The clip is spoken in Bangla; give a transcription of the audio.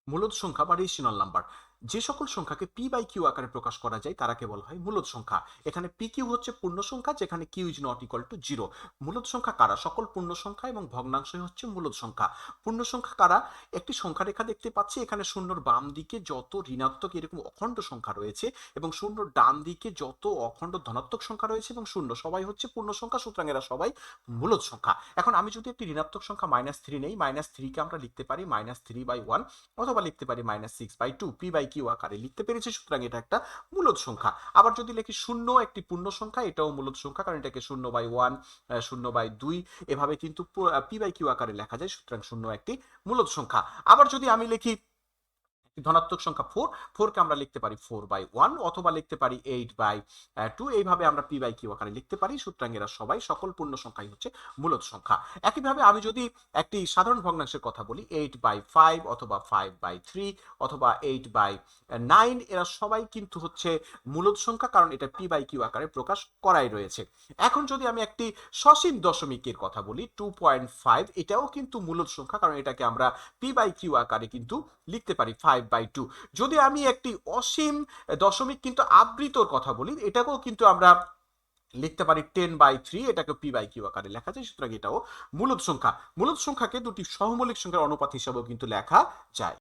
মূলদ সংখ্যা বা রেশনাল নাম্বার, যে সকল সংখ্যাকে পি বাই কিউ আকারে প্রকাশ করা যায় তারাকে বলা হয় মূলদ সংখ্যা। এখানে পি কিউ হচ্ছে পূর্ণ সংখ্যা, যেখানে Q is not equal to zero. মূলদ সংখ্যা কারা? সকল পূর্ণ সংখ্যা এবং ভগ্নাংশই হচ্ছে মূলদ সংখ্যা। পূর্ণ সংখ্যা কারা? একটি সংখ্যা রেখা দেখতে পাচ্ছি, এখানে শূন্যর বাম দিকে যত ঋণাত্মক এরকম অখণ্ড সংখ্যা রয়েছে এবং শূন্যর ডান দিকে যত অখণ্ড ধনাত্মক সংখ্যা রয়েছে এবং শূন্য, সবাই হচ্ছে পূর্ণ সংখ্যা, সুতরাং এরা সবাই মূলদ সংখ্যা। এখন আমি যদি একটি ঋণাত্মক সংখ্যা -3 নেই, -3 কে আমরা লিখতে পারি -3/1, অথবা লিখতে পারি -6/2, পি বাই কিউ আকারে লিখতে পেরেছি, সুতরাং এটা একটা মূলদ সংখ্যা। আবার যদি লিখি শূন্য একটি পূর্ণ সংখ্যা, এটাও মূলদ সংখ্যা, কারণ এটাকে 0/1, 0/2 এভাবে কিন্তু পি বাই কিউ আকারে লেখা যায়, সুতরাং শূন্য একটি মূলদ সংখ্যা। আবার যদি আমি লিখি ধনাত্মক সংখ্যা 4 কে আমরা লিখতে পারি 4/1, অথবা লিখতে পারি 8/2, এইভাবে আমরা পি বাই কিউ আকারে লিখতে পারি, সুতরাং এরা সবাই সকল পূর্ণ সংখ্যাই হচ্ছে মূলদ সংখ্যা। একইভাবে আমি যদি একটি সাধারণ ভগ্নাংশের কথা বলি, 8/5 অথবা 5/3 অথবা 8/9, এরা সবাই কিন্তু হচ্ছে মূলদ সংখ্যা, কারণ এটা পি বাই কিউ আকারে প্রকাশ করাই রয়েছে। এখন যদি আমি একটি সসীম দশমিকের কথা বলি, 2.5, এটাও কিন্তু মূলদ সংখ্যা, কারণ এটাকে আমরা পি বাই কিউ আকারে কিন্তু লিখতে পারি 5/2। যদি আমি একটি অসীম দশমিক কিন্তু আবৃতর কথা বলি, এটাকেও কিন্তু আমরা লিখতে পারি 10/3, এটাকে পি বাই কিউ আকারে লেখা যায়, সুতরাং এটাও মূলদ সংখ্যা। মূলদ সংখ্যাকে দুটি সহমৌলিক সংখ্যার অনুপাত হিসাবেও কিন্তু লেখা যায়।